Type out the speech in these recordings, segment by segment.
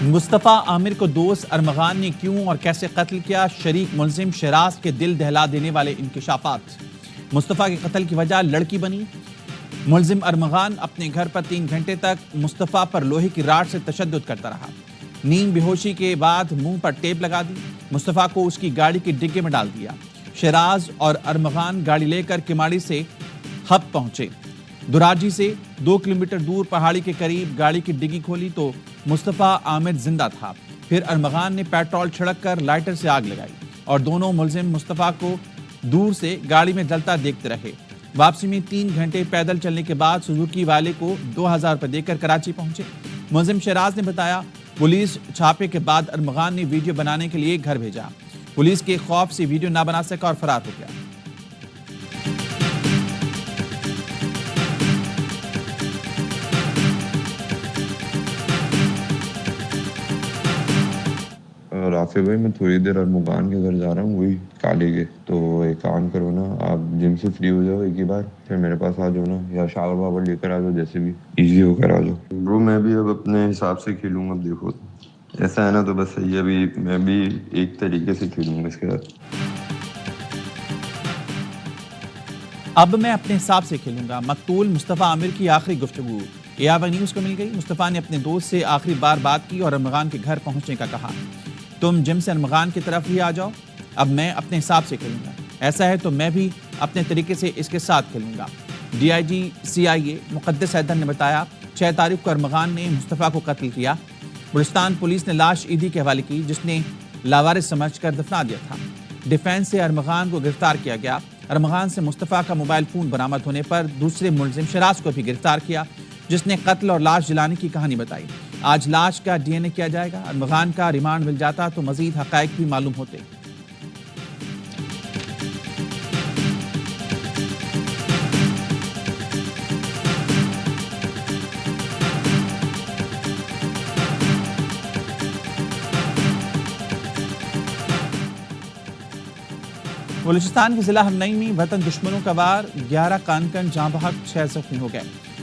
مصطفیٰ عامر کو دوست ارمغان نے کیوں اور کیسے قتل کیا؟ شریک ملزم شیراز کے دل دہلا دینے والے انکشافات۔ مصطفیٰ کے قتل کی وجہ لڑکی بنی۔ ملزم ارمغان اپنے گھر پر 3 گھنٹے تک مصطفیٰ پر لوہے کی راڈ سے تشدد کرتا رہا۔ نیند بے ہوشی کے بعد منہ پر ٹیپ لگا دی۔ مصطفیٰ کو اس کی گاڑی کے ڈگے میں ڈال دیا۔ شیراز اور ارمغان گاڑی لے کر کماڑی سے ہب پہنچے۔ دراجی سے 2 کلومیٹر دور پہاڑی کے قریب گاڑی کی ڈگی کھولی تو مصطفیٰ عامر زندہ تھا۔ پھر ارمغان نے پیٹرول چھڑک کر لائٹر سے آگ لگائی اور دونوں ملزم مصطفیٰ کو دور سے گاڑی میں جلتا دیکھتے رہے۔ واپسی میں 3 گھنٹے پیدل چلنے کے بعد سوزوکی والے کو 2000 روپے دے کر کراچی پہنچے۔ ملزم شیراز نے بتایا، پولیس چھاپے کے بعد ارمغان نے ویڈیو بنانے کے لیے گھر بھیجا۔ پولیس کے خوف سے ویڈیو نہ بنا سکا اور فرار ہو گیا۔ رافع بھائی، میں تھوڑی دیر ارمغان کے گھر جا رہا ہوں، وہی کالے کے، تو ایک کام کرو نا، آپ جم سے فری ہو جاؤ ایک ہی بار، پھر میرے پاس آ جاؤ نا، یا شال بابر لے کر آ جاؤ، جیسے بھی ایزی ہو کر آ جاؤ۔ برو میں بھی اب اپنے حساب سے کھیلوں گا، اب دیکھو ایسا ہے نا تو بس صحیح ہے، ابھی میں بھی ایک طریقے سے کھیلوں گا اس کے ساتھ۔ اب میں اپنے حساب سے کھیلوں گا۔ مقتول مصطفیٰ عامر کی آخری گفتگو AR نیوز کو مل گئی۔ مصطفیٰ نے اپنے دوست سے آخری بار بات کی اور ارمغان کے گھر پہنچنے کا کہا۔ تم جم سے ارمغان کی طرف ہی آ جاؤ، اب میں اپنے حساب سے کھیلوں گا، ایسا ہے تو میں بھی اپنے طریقے سے اس کے ساتھ کھیلوں گا۔ DIG CIA مقدس حیدر نے بتایا، 6 تاریخ کو ارمغان نے مصطفیٰ کو قتل کیا۔ بلوچستان پولیس نے لاش ED کے حوالے کی، جس نے لاوارث سمجھ کر دفنا دیا تھا۔ ڈیفینس سے ارمغان کو گرفتار کیا گیا۔ ارمغان سے مصطفیٰ کا موبائل فون برآمد ہونے پر دوسرے ملزم شیراز کو بھی گرفتار کیا، جس نے قتل اور لاش جلانے کی کہانی بتائی۔ آج لاش کا DNA کیا جائے گا۔ ارمغان کا ریمانڈ مل جاتا تو مزید حقائق بھی معلوم ہوتے۔ بلوچستان کے ضلع ہمنئی میں وطن دشمنوں کا وار، 11 کانکن جاں بحق، 6 زخمی ہو گئے۔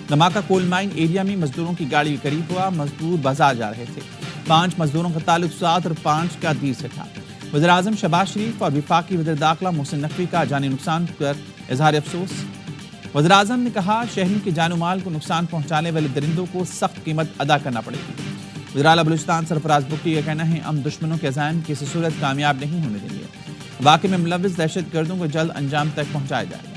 دھماکہ کول مائن ایریا میں مزدوروں کی گاڑی کے قریب ہوا۔ مزدور بازار جا رہے تھے۔ 5 مزدوروں کا تعلق سعد اور 5 کا دیر سے تھا۔ وزیراعظم شہباز شریف اور وفاقی وزیر داخلہ محسن نقوی کا جانی نقصان پر اظہار افسوس۔ وزیراعظم نے کہا، شہریوں کے جان و مال کو نقصان پہنچانے والے درندوں کو سخت قیمت ادا کرنا پڑے گی۔ وزیر اعلیٰ بلوچستان سرفراز بگٹی کا کہنا ہے، ہم دشمنوں کے عزائم کسی صورت کامیاب نہیں ہونے دیں گے۔ واقعے میں ملوث دہشت گردوں کو جلد انجام تک پہنچایا جائے گا۔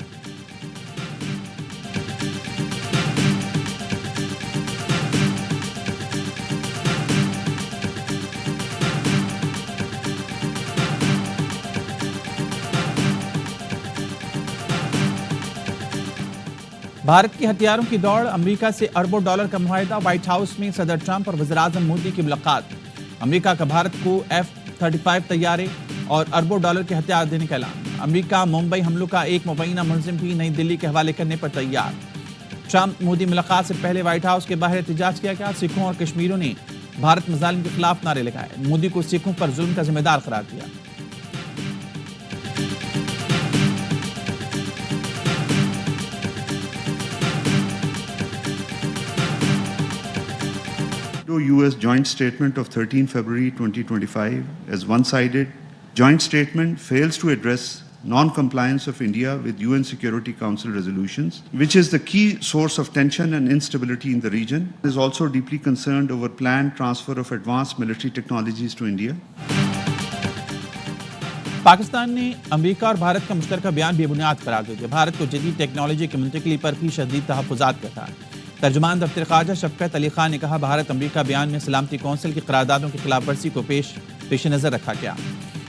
بھارت کی ہتھیاروں کی دوڑ، امریکہ سے اربوں ڈالر کا معاہدہ۔ وائٹ ہاؤس میں صدر ٹرمپ اور وزیراعظم مودی کی ملاقات۔ امریکہ کا بھارت کو F-35 طیارے اور اربوں ڈالر کے ہتھیار دینے کا اعلان۔ امریکہ ممبئی حملوں کا ایک مبینہ ملزم بھی نئی دلی کے حوالے کرنے پر تیار۔ ٹرمپ مودی ملاقات سے پہلے وائٹ ہاؤس کے باہر احتجاج کیا گیا۔ سکھوں اور کشمیریوں نے بھارت مظالم کے خلاف نعرے لگائے۔ مودی کو سکھوں پر ظلم کا ذمہ دار قرار دیا۔ US joint statement of 13 February 2025 as one-sided. Joint statement fails to address non-compliance of India with UN Security Council resolutions, which is the key source of tension and instability in the region. It is also deeply concerned over planned transfer of advanced military technologies to India. Pakistan نے امریکہ اور بھارت کا مشترکہ بیان بے بنیاد قرار دے دیا۔ بھارت کو جدید ٹیکنالوجی کی منتقلی پر بھی شدید تحفظات کا تھا۔ ترجمان دفتر خارجہ شفقت علی خان نے کہا، بھارت امریکہ بیان میں سلامتی کونسل کی قراردادوں کی خلاف ورزی کو پیش نظر رکھا گیا۔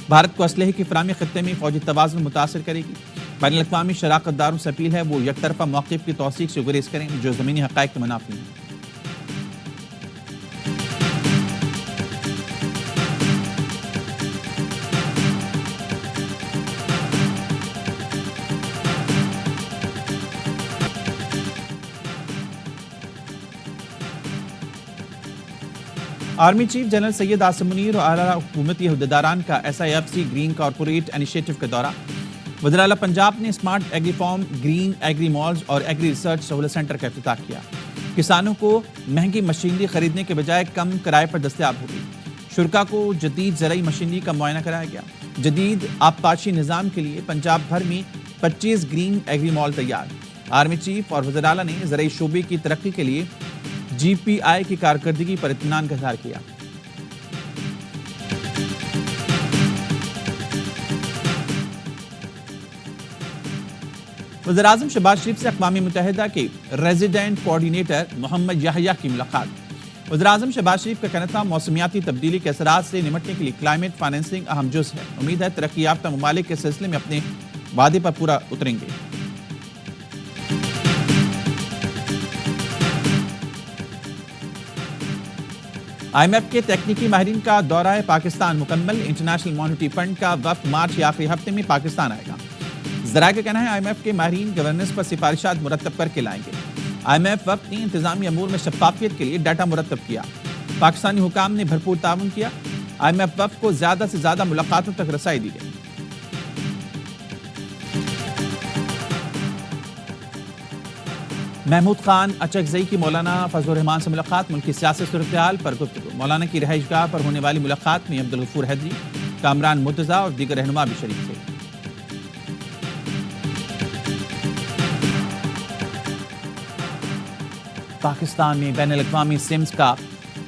بھارت کو اسلحے کی فراہمی خطے میں فوجی توازن متاثر کرے گی۔ بین الاقوامی شراکت داروں سے اپیل ہے وہ یک طرفہ موقف کی توثیق سے گریز کریں جو زمینی حقائق کے منافی ہیں۔ Army chief general Syed Asim Munir اور اعلیٰ حکومتی عہدیداران کا SIFC گرین کارپوریٹ انیشیٹو کا دورہ۔ وزیر اعلیٰ پنجاب نے smart agri farm, green agri malls اور ایگری ریسرچ سہولت سینٹر کا افتتاح کیا۔ کسانوں کو مہنگی مشینری خریدنے کے بجائے کم کرائے پر دستیاب ہوگی۔ شرکا کو جدید زرعی مشینری کا معائنہ کرایا گیا۔ جدید آبپاشی نظام کے لیے پنجاب بھر میں 25 گرین ایگری مال تیار۔ آرمی چیف اور وزیر اعلیٰ نے زرعی شعبے کی ترقی کے لیے جی پی آئی کی کارکردگی پر اطمینان کا اظہار کیا۔ وزیراعظم شہباز شریف سے اقوام متحدہ کے ریزیڈنٹ کوارڈینیٹر محمد یحییٰ کی ملاقات۔ وزیراعظم شہباز شریف کا کہنا تھا موسمیاتی تبدیلی کے اثرات سے نمٹنے کے لیے کلائمیٹ فائنینسنگ اہم جز ہے۔ امید ہے ترقی یافتہ ممالک کے سلسلے میں اپنے وعدے پر پورا اتریں گے۔ آئی ایم ایف کے تکنیکی ماہرین کا دورہ پاکستان مکمل۔ انٹرنیشنل مانیٹری فنڈ کا وفد مارچ کے آخری ہفتے میں پاکستان آئے گا۔ ذرائع کا کہنا ہے آئی ایم ایف کے ماہرین گورننس پر سفارشات مرتب کر کے لائیں گے۔ آئی ایم ایف وفد نے انتظامی امور میں شفافیت کے لیے ڈیٹا مرتب کیا۔ پاکستانی حکام نے بھرپور تعاون کیا۔ آئی ایم ایف وفد کو زیادہ سے زیادہ ملاقاتوں تک رسائی دی گئی۔ محمود خان اچکزئی کی مولانا فضل الرحمان سے ملاقات۔ ملکی سیاسی صورتحال پر گفتگو۔ مولانا کی رہائش گاہ پر ہونے والی ملاقات میں عبدالغفور حیدری، کامران مرتضیٰ اور دیگر رہنما بھی شریک تھے۔ پاکستان میں بین الاقوامی سمز کا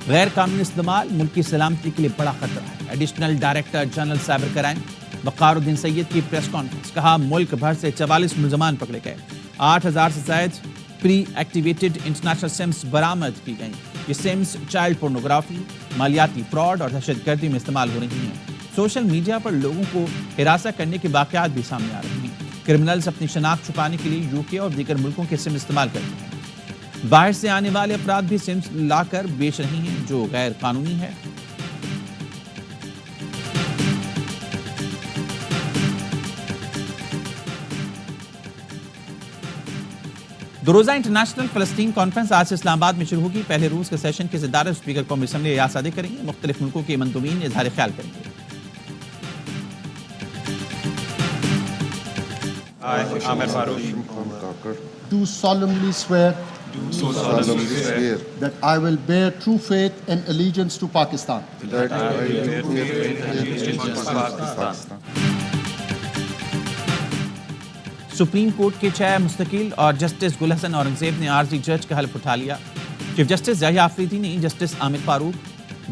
غیر قانونی استعمال ملک کی سلامتی کے لیے بڑا خطرہ ہے۔ Additional director general cyber crime Waqar uddin Syed کی پریس کانفرنس۔ کہا ملک بھر سے 44 ملزمان پکڑے گئے، 8000 سے زائد پری ایکٹیویٹڈ انٹرنیشنل سمز برآمد کی گئیں۔ یہ سمز چائلڈ پورنوگرافی، مالیاتی فراڈ اور دہشت گردی میں استعمال ہو رہی ہیں۔ سوشل میڈیا پر لوگوں کو ہراساں کرنے کے واقعات بھی سامنے آ رہے ہیں۔ کرمنلز اپنی شناخت چھپانے کے لیے یو کے اور دیگر ملکوں کے سم استعمال کرتے ہیں۔ باہر سے آنے والے افراد بھی سمز لا کر بیچ رہی ہیں جو غیر قانونی ہے۔ دو روزہ انٹرنیشنل فلسطین کانفرنس آج سے اسلام آباد میں شروع ہوگی۔ پہلے روز کے سیشن کی صدارت اسپیکر قومی اسمبلی ایاز صادق کریں گے۔ مختلف ملکوں کے مندوبین اظہار خیال کریں گے۔ Do solemnly swear that I will bear true faith and allegiance to Pakistan. Supreme court کے 6 مستقل اور جسٹس گل حسن اورنگزیب نے عارضی جج کا حلف اٹھا لیا۔ چیف جسٹس یحییٰ آفریدی نے جسٹس عامر فاروق،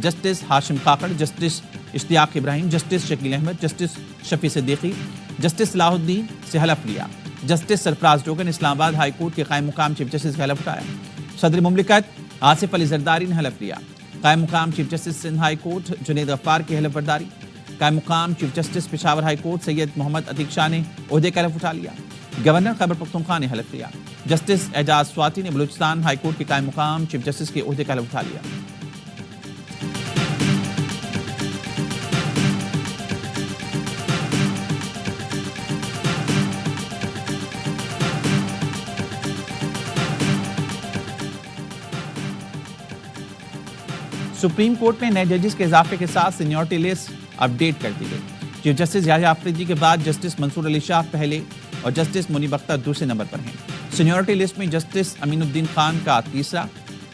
جسٹس ہاشم کاکڑ، جسٹس اشتیاق ابراہیم، جسٹس شکیل احمد، جسٹس شفیع صدیقی، جسٹس صلاح الدین سے حلف لیا۔ جسٹس سرفراز ڈوگن اسلام آباد ہائی کورٹ کے قائم مقام چیف جسٹس کا حلف اٹھایا۔ صدر مملکت آصف علی زرداری نے حلف لیا۔ قائم مقام chief justice Sindh high court Junaid Ghaffar کی حلف برداری۔ قائم مقام chief justice Peshawar high court Syed Muhammad Atiq Shah نے عہدے کا حلف اٹھا لیا۔ گورنر خیبر پختونخوا نے حلف لیا۔ جسٹس اعجاز سواتی نے بلوچستان ہائی کورٹ کے قائم مقام چیف جسٹس کے عہدے کا حلف اٹھا لیا۔ سپریم کورٹ میں نئے ججز کے اضافے کے ساتھ سینیورٹی لسٹ اپ ڈیٹ کر دی گئی۔ چیف جسٹس یحییٰ آفریدی کے بعد جسٹس منصور علی شاہ پہلے اور جسٹس منیب اختر دوسرے نمبر پر ہیں۔ سینیورٹی لسٹ میں جسٹس امین الدین خان کا تیسرا،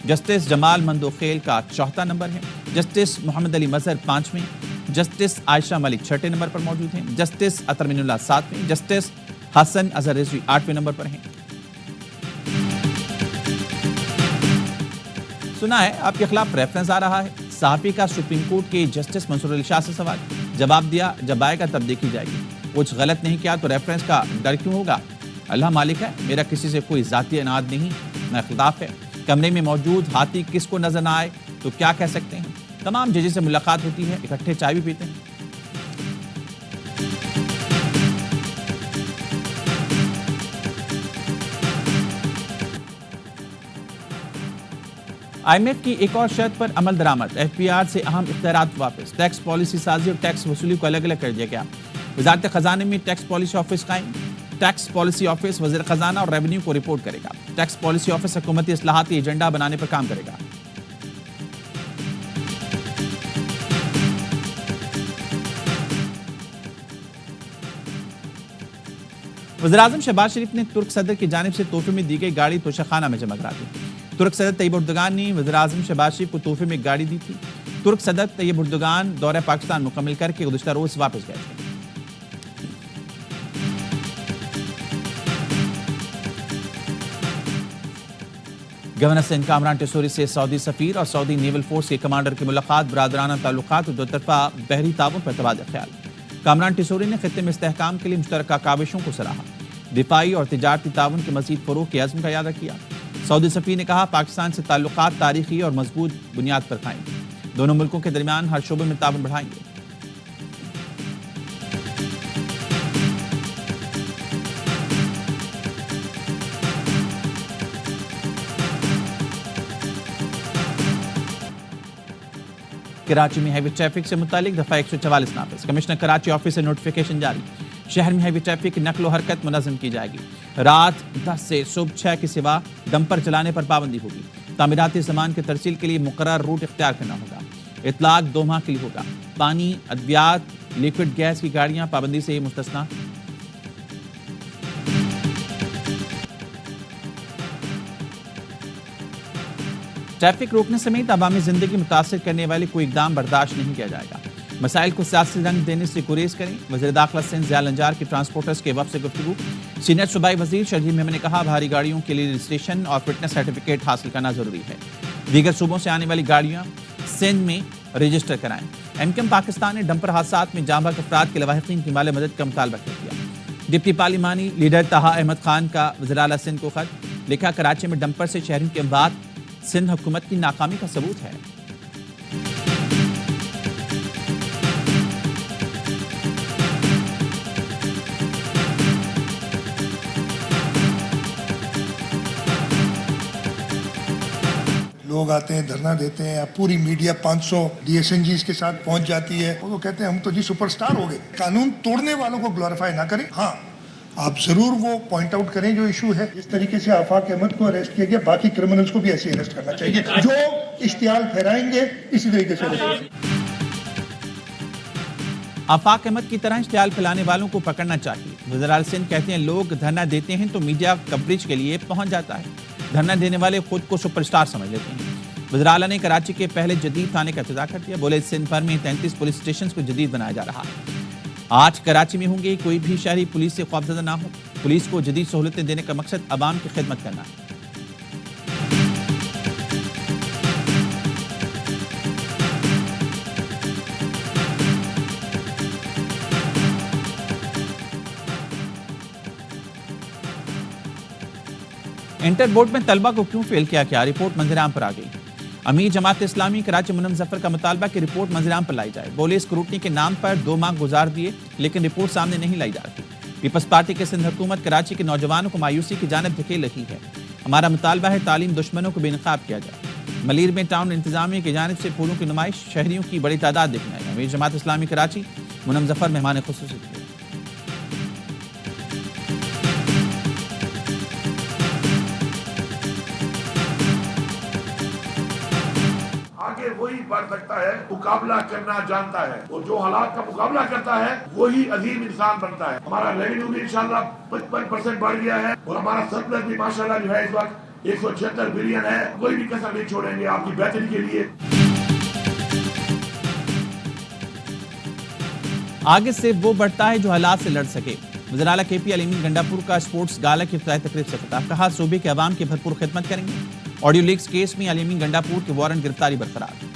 جسٹس جمال مندوخیل کا چوتھا نمبر ہے، جسٹس محمد علی مظہر 5ویں، جسٹس عائشہ ملک 6 نمبر پر موجود ہیں، جسٹس اطہر من اللہ 7ویں، جسٹس حسن اظہر رضوی 8ویں نمبر پر ہیں۔ سنا ہے آپ کے خلاف ریفرنس آ رہا ہے۔ صحافی کا سپریم کورٹ کے جسٹس منصور علی شاہ سے سوال، جواب دیا جب آئے گا تب دیکھی جائے گی۔ کچھ غلط نہیں کیا تو ریفرنس کا ڈر کیوں ہوگا؟ اللہ مالک ہے، میرا کسی سے کوئی ذاتی اناد نہیں، نہ اختلاف ہے۔ کمرے میں موجود ہاتھی کس کو نظر نہ آئے تو کیا کہہ سکتے ہیں؟ تمام ججز سے ملاقات ہوتی ہے، اکٹھے چائے بھی پیتے ہیں۔ آئی ایم ایف کی ایک اور شرط پر عمل درآمد، ایف پی آر سے اہم اختیارات واپس، ٹیکس پالیسی سازی اور ٹیکس وصولی کو الگ الگ کر دیا گیا۔ وزارت خزانے میں ٹیکس پالیسی آفس قائم، ٹیکس پالیسی آفس وزیر خزانہ اور ریونیو کو رپورٹ کرے گا۔ ٹیکس پالیسی آفس حکومتی اصلاحاتی ایجنڈا بنانے پر کام کرے گا۔ وزیراعظم شہباز شریف نے ترک صدر کی جانب سے تحفے میں دی گئی گاڑی توشہ خانہ میں جمع کرا دی۔ ترک صدر طیب اردگان نے وزیراعظم شہباز شریف کو تحفے میں ایک گاڑی دی تھی. ترک صدر طیب اردگان دورہ پاکستان مکمل کر کے گزشتہ روز واپس گئے تھے. گورنر سندھ کامران ٹیسوری سے سعودی سفیر اور سعودی نیول فورس کے کمانڈر کی ملاقات. برادرانہ تعلقات اور دو طرفہ بحری تعاون پر تبادلہ خیال. کامران ٹیسوری نے خطے میں استحکام کے لیے مشترکہ کاوشوں کو سراہا. دفاعی اور تجارتی تعاون کے مزید فروغ کے عزم کا اعادہ کیا. سعودی سفیر نے کہا پاکستان سے تعلقات تاریخی اور مضبوط بنیاد پر قائم. دونوں ملکوں کے درمیان ہر شعبے میں تعاون بڑھائیں گے. کراچی میں ہیوی ٹریفک سے متعلق دفعہ 144 نافذ. کمشنر کراچی آفس سے نوٹیفیکیشن جاری. شہر میں ہیوی ٹریفک کی نقل و حرکت منظم کی جائے گی. رات 10 سے صبح 6 کے سوا ڈمپر چلانے پر پابندی ہوگی. تعمیراتی سامان کی ترسیل کے لیے مقرر روٹ اختیار کرنا ہوگا. اطلاق 2 ماہ کے لیے ہوگا. پانی، ادویات، لیکوڈ گیس کی گاڑیاں پابندی سے مستثنیٰ. ٹریفک روکنے سمیت عوامی زندگی متاثر کرنے والے کوئی اقدام برداشت نہیں کیا جائے گا. مسائل کو سیاسی رنگ دینے سے گریز کریں. وزیر داخلہ سندھ ضیاء النجار کی ٹرانسپورٹرز کے وفد سے گفتگو. سینئر صوبائی وزیر شرجیل میمن نے کہا بھاری گاڑیوں کے لیے رجسٹریشن اور فٹنس سرٹیفکیٹ حاصل کرنا ضروری ہے. دیگر صوبوں سے آنے والی گاڑیاں سندھ میں رجسٹر کرائیں. MKM پاکستان نے ڈمپر حادثات میں جاں بحق افراد کے لواحقین کی مالی مدد کا مطالبہ کر دیا. ڈپٹی پارلیمانی لیڈر طہا احمد خان کا وزیر اعلیٰ سندھ کو خط. لکھا کراچی میں ڈمپر سے شہریوں کی اموات سندھ حکومت کی ناکامی کا ثبوت ہے. لوگ آتے ہیں دھرنا دیتے ہیں. پوری میڈیا 500 DSNGs کے ساتھ پہنچ جاتی ہے. وہ کہتے ہیں ہم تو جی سپر سٹار ہو گئے. قانون توڑنے والوں کو گلوریفائی نہ کریں. ہاں آپ ضرور وہ پوائنٹ آؤٹ کریں جو ایشو ہے. اس طریقے سے آفاق احمد کو اریسٹ کیا گیا, باقی کرمنلز کو بھی ایسے اریسٹ کرنا چاہیے جو اشتعال پھیلائیں گے. اسی طریقے سے آفاق احمد کی طرح اشتعال پھیلانے والوں کو پکڑنا چاہیے. وزیر اعلیٰ سندھ کہتے ہیں لوگ دھرنا دیتے ہیں تو میڈیا کوریج کے لیے پہنچ جاتا ہے. دھرنا دینے والے خود کو سپر سٹار سمجھ لیتے ہیں. وزیر اعلیٰ نے کراچی کے پہلے جدید تھانے کا افتتاح کر دیا. بولے سندھ بھر میں 33 پولیس اسٹیشن کو جدید بنایا جا رہا ہے. 8 کراچی میں ہوں گے. کوئی بھی شہری پولیس سے خوفزدہ نہ ہو. پولیس کو جدید سہولتیں دینے کا مقصد عوام کی خدمت کرنا ہے. انٹر بورڈ میں طلبہ کو کیوں فیل کیا گیا؟ رپورٹ منظر عام پر آ گئی. امیر جماعت اسلامی کراچی منم ظفر کا مطالبہ کہ رپورٹ منظر عام پر لائی جائے. بولے اسکروٹنی کے نام پر 2 ماہ گزار دیے لیکن رپورٹ سامنے نہیں لائی جا رہی. پیپلز پارٹی کے سندھ حکومت کراچی کے نوجوانوں کو مایوسی کی جانب دھکیل رہی ہے. ہمارا مطالبہ ہے تعلیم دشمنوں کو بے نقاب کیا جائے. ملیر میں ٹاؤن انتظامیہ کی جانب سے پھولوں کی نمائش, شہریوں کی بڑی تعداد دیکھنے آئی. امیر جماعت اسلامی کراچی منم ظفر مہمان خصوصی تھے. وہی بڑھ سکتا ہے مقابلہ کرنا جانتا ہے, اور جو حالات کا مقابلہ کرتا ہے وہی عظیم انسان بنتا ہے. ہمارا ریونیو بھی انشاءاللہ 55% بڑھ گیا ہے, اور ہمارا سرپلس بھی ماشاءاللہ جو ہے اس وقت 176 بلین ہے. کوئی بھی کسر نہیں چھوڑیں گے آپ کی بہتری کے لیے. آگے سے وہ بڑھتا ہے جو حالات سے لڑ سکے. وزیر اعلیٰ KP علیمین گنڈاپور کا اسپورٹس گالا کی افتتاحی تقریب سے خطاب. کہا صوبے کے عوام کی بھرپور خدمت کریں گے. آڈیو لیکس کیس میں علیمین گنڈاپور کے وارنٹ گرفتاری برقرار.